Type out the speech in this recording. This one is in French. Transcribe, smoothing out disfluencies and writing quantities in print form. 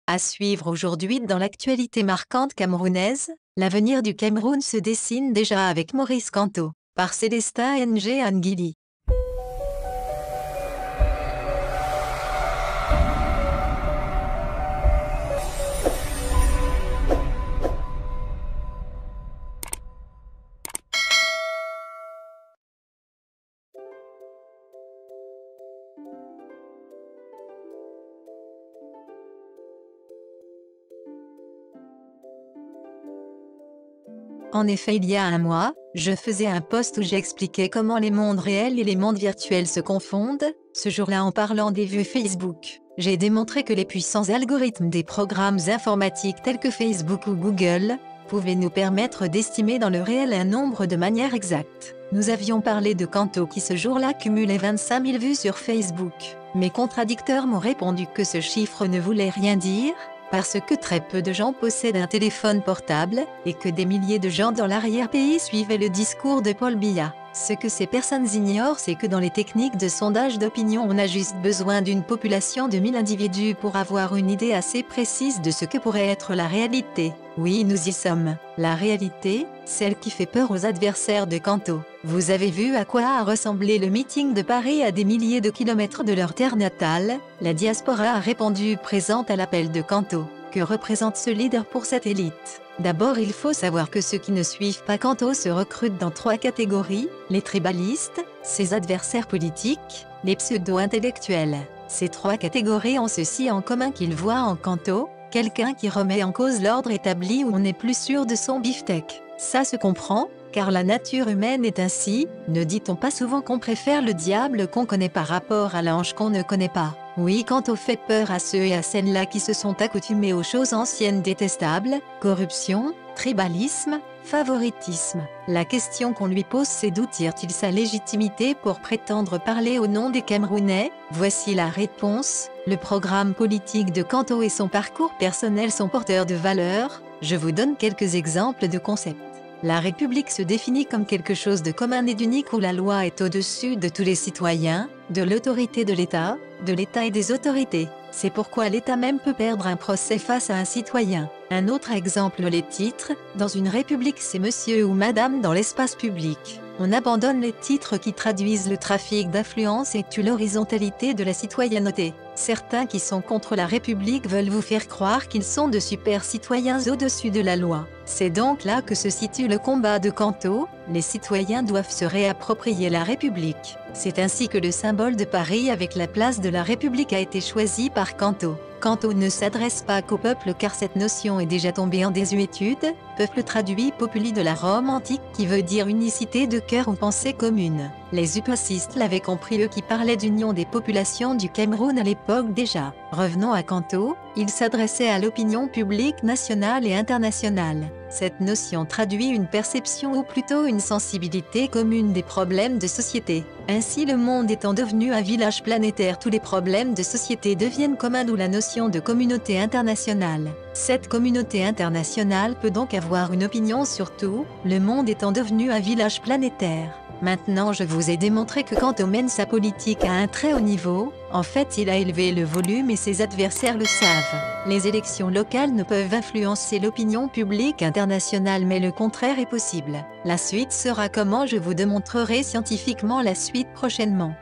À suivre aujourd'hui dans l'actualité marquante camerounaise, l'avenir du Cameroun se dessine déjà avec Maurice Kamto, par Célestin Ng Nguili. En effet, il y a un mois, je faisais un post où j'expliquais comment les mondes réels et les mondes virtuels se confondent, ce jour-là en parlant des vues Facebook. J'ai démontré que les puissants algorithmes des programmes informatiques tels que Facebook ou Google pouvaient nous permettre d'estimer dans le réel un nombre de manière exacte. Nous avions parlé de Kamto qui ce jour-là cumulait 25 000 vues sur Facebook. Mes contradicteurs m'ont répondu que ce chiffre ne voulait rien dire, parce que très peu de gens possèdent un téléphone portable, et que des milliers de gens dans l'arrière-pays suivaient le discours de Paul Biya. Ce que ces personnes ignorent, c'est que dans les techniques de sondage d'opinion, on a juste besoin d'une population de 1000 individus pour avoir une idée assez précise de ce que pourrait être la réalité. Oui, nous y sommes. La réalité, celle qui fait peur aux adversaires de Kamto. Vous avez vu à quoi a ressemblé le meeting de Paris à des milliers de kilomètres de leur terre natale? La diaspora a répondu présente à l'appel de Kamto. Que représente ce leader pour cette élite? D'abord, il faut savoir que ceux qui ne suivent pas Kamto se recrutent dans 3 catégories: les tribalistes, ses adversaires politiques, les pseudo-intellectuels. Ces 3 catégories ont ceci en commun qu'ils voient en Kamto quelqu'un qui remet en cause l'ordre établi où on n'est plus sûr de son beefsteak. Ça se comprend, car la nature humaine est ainsi. Ne dit-on pas souvent qu'on préfère le diable qu'on connaît par rapport à l'ange qu'on ne connaît pas? Oui, Kamto fait peur à ceux et à celles-là qui se sont accoutumés aux choses anciennes détestables: corruption, tribalisme, favoritisme. La question qu'on lui pose, c'est d'où tire-t-il sa légitimité pour prétendre parler au nom des Camerounais? Voici la réponse. Le programme politique de Kamto et son parcours personnel sont porteurs de valeurs. Je vous donne quelques exemples de concepts. La République se définit comme quelque chose de commun et d'unique où la loi est au-dessus de tous les citoyens, de l'autorité de l'État et des autorités. C'est pourquoi l'État même peut perdre un procès face à un citoyen. Un autre exemple, les titres. Dans une république, c'est monsieur ou madame dans l'espace public. On abandonne les titres qui traduisent le trafic d'influence et tuent l'horizontalité de la citoyenneté. Certains qui sont contre la République veulent vous faire croire qu'ils sont de super citoyens au-dessus de la loi. C'est donc là que se situe le combat de Kamto. Les citoyens doivent se réapproprier la République. C'est ainsi que le symbole de Paris avec la place de la République a été choisi par Kamto. Kamto ne s'adresse pas qu'au peuple car cette notion est déjà tombée en désuétude. Peuple traduit populi de la Rome antique qui veut dire unicité de cœur ou pensée commune. Les utocistes l'avaient compris, eux qui parlaient d'union des populations du Cameroun à l'époque déjà. Revenons à Kamto, il s'adressait à l'opinion publique nationale et internationale. Cette notion traduit une perception ou plutôt une sensibilité commune des problèmes de société. Ainsi, le monde étant devenu un village planétaire, tous les problèmes de société deviennent communs, d'où la notion de communauté internationale. Cette communauté internationale peut donc avoir une opinion sur tout, le monde étant devenu un village planétaire. Maintenant, je vous ai démontré que Kamto mène sa politique à un très haut niveau. En fait, il a élevé le volume et ses adversaires le savent. Les élections locales ne peuvent influencer l'opinion publique internationale, mais le contraire est possible. La suite sera comment? Je vous démontrerai scientifiquement la suite prochainement.